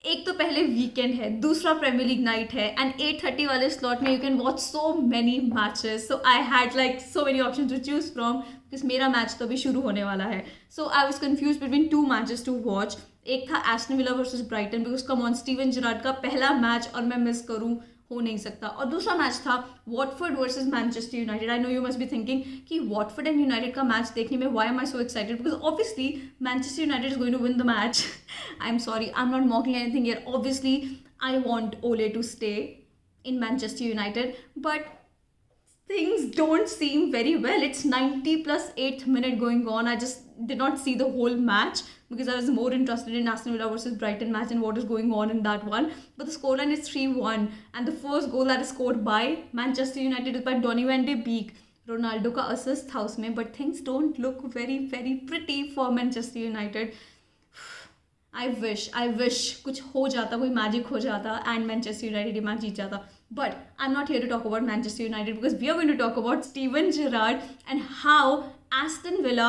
एक तो पहले वीकेंड है, दूसरा प्रीमियर लीग नाइट है, एंड 8:30 वाले स्लॉट में you can watch so many matches. So I had like so many option to choose from, because मेरा मैच तो अभी शुरू होने वाला है. So I was confuse between 2 matches to watch. एक था Aston Villa versus Brighton, because come on, Steven Gerrard का पहला मैच और मैं मिस करूँ, हो नहीं सकता. और दूसरा मैच था Watford versus Manchester United. I know you must be thinking कि वॉटफोर्ड एंड यूनाइटेड का मैच देखने में why am I so excited, because obviously Manchester United is going to win the match. I am sorry, I am not mocking anything here. Obviously I want Ole to stay in Manchester United, but things don't seem very well. It's 90 plus 8th minute going on. I just did not see the whole match because I was more interested in Aston Villa versus Brighton match and what is going on in that one. But the scoreline is 3-1, and the first goal that is scored by Manchester United is by Donny van de Beek. Ronaldo का assist था उसमें, but things don't look very very pretty for Manchester United. I wish कुछ हो जाता, कोई magic हो जाता and Manchester United ये मैच जीत जाता. But I am not here to talk about Manchester United, because we are going to talk about Steven Gerrard and how Aston Villa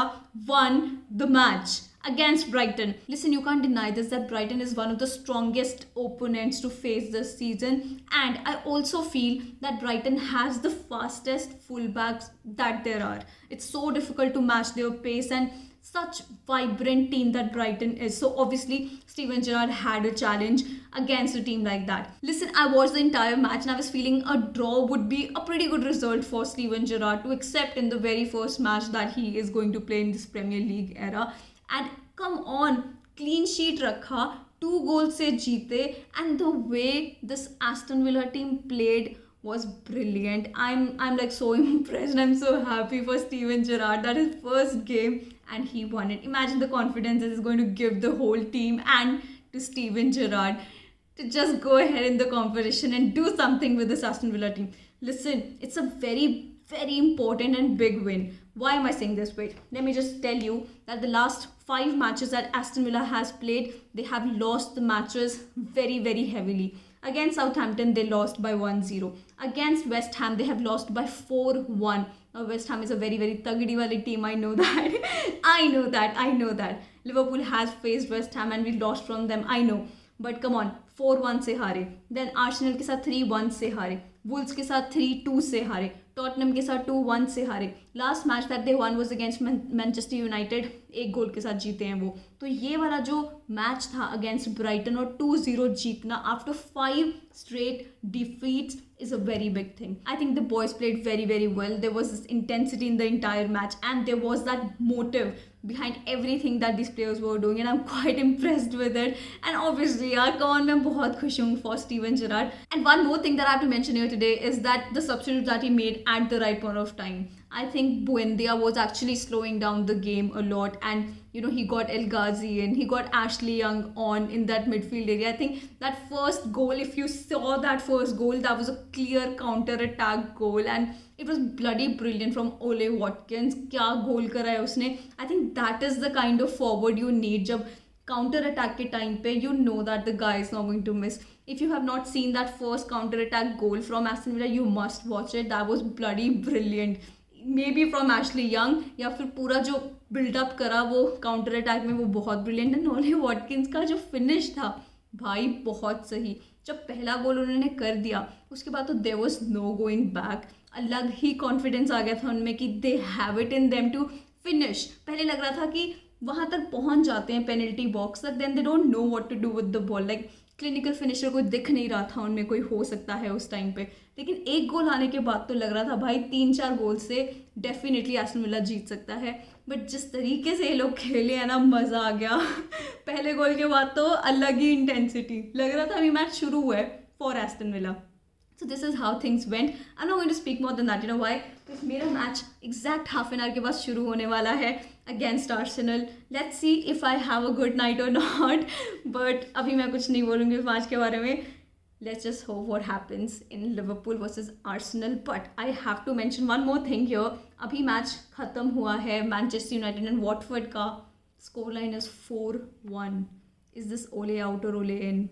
won the match against Brighton. Listen, you can't deny this, that Brighton is one of the strongest opponents to face this season, and I also feel that Brighton has the fastest fullbacks that there are. It's so difficult to match their pace, and such vibrant team that Brighton is. So obviously Steven Gerrard had a challenge against a team like that. Listen, I watched the entire match and I was feeling a draw would be a pretty good result for Steven Gerrard to accept in the very first match that he is going to play in this Premier League era. And come on, clean sheet rakha, 2 goals se jeete, and the way this Aston Villa team played was brilliant. I'm like so impressed, and I'm so happy for Steven Gerrard. That his first game and he won it. Imagine the confidence this is going to give the whole team and to Steven Gerrard to just go ahead in the competition and do something with this Aston Villa team. Listen, it's a very very important and big win. Why am I saying this? Wait, let me just tell you that the last 5 matches that Aston Villa has played, they have lost the matches very very heavily. Against Southampton, they lost by 1-0. Against West Ham, they have lost by 4-1. Now, West Ham is a very, very tagdi wali team. I know that. I know that. Liverpool has faced West Ham and we lost from them. I know. But come on, 4-1 से हारे. Then Arsenal के साथ 3-1 से हारे. Wolves के साथ 3-2 से हारे. टॉटनम के साथ 2-1 से हारे. Last match that they one was against Manchester United, 1 गोल के साथ जीते हैं वो. तो ये वाला जो मैच था अगेंस्ट ब्राइटन और 2-0 जीतना after 5 straight defeats is a very big thing. I think the boys played very very well. There was this intensity in the entire match and there was that motive behind everything that these players were doing, and I'm quite impressed with it. And obviously yaar, come on, मैं बहुत खुश हूँ for Steven Gerrard. And one more thing that I have to mention here today is that the substitute that he made at the right point of time. I think Buendia was actually slowing down the game a lot, and you know, he got El Ghazi in, he got Ashley Young on in that midfield area. I think that first goal, if you saw that first goal, that was a clear counter-attack goal, and it was bloody brilliant from Ole Watkins. क्या गोल करा है उसने. I think that is the kind of forward you need. जब counter attack के time पे you know that the guy is not going to miss. If you have not seen that first counter attack goal from Aston Villa, you must watch it. That was bloody brilliant. Maybe from Ashley Young, या फिर पूरा जो buildup करा वो counter attack में, वो बहुत brilliant है. ओले वॉटकिंस का जो फिनिश था भाई बहुत सही. जब पहला गोल उन्होंने कर दिया उसके बाद तो there was no going back. अलग ही कॉन्फिडेंस आ गया था उनमें कि they have it in them to finish. पहले लग रहा था कि वहाँ तक पहुँच जाते हैं पेनल्टी बॉक्स तक, then they don't know what to do with the ball. Like clinical finisher कोई दिख नहीं रहा था उनमें कोई हो सकता है उस टाइम पे. लेकिन 1 गोल आने के बाद तो लग रहा था भाई 3-4 गोल से डेफिनेटली एस्टन विला जीत सकता है. बट जिस तरीके से ये लोग खेले हैं ना, मज़ा आ गया. पहले गोल के बाद तो अलग ही इंटेंसिटी लग रहा था अभी मैच शुरू हुआ है for Aston villa. So this is how things went. I'm not going to speak more than that. You know why? Because मेरा match exact half an hour के बाद शुरू होने वाला है against Arsenal. Let's see if I have a good night or not. But अभी मैं कुछ नहीं बोलूँगी इस मैच के बारे में. Let's just hope what happens in Liverpool versus Arsenal. But I have to mention one more thing here. अभी मैच ख़त्म हुआ है Manchester United and Watford का. Scoreline is 4-1. Is this Ole out or Ole in?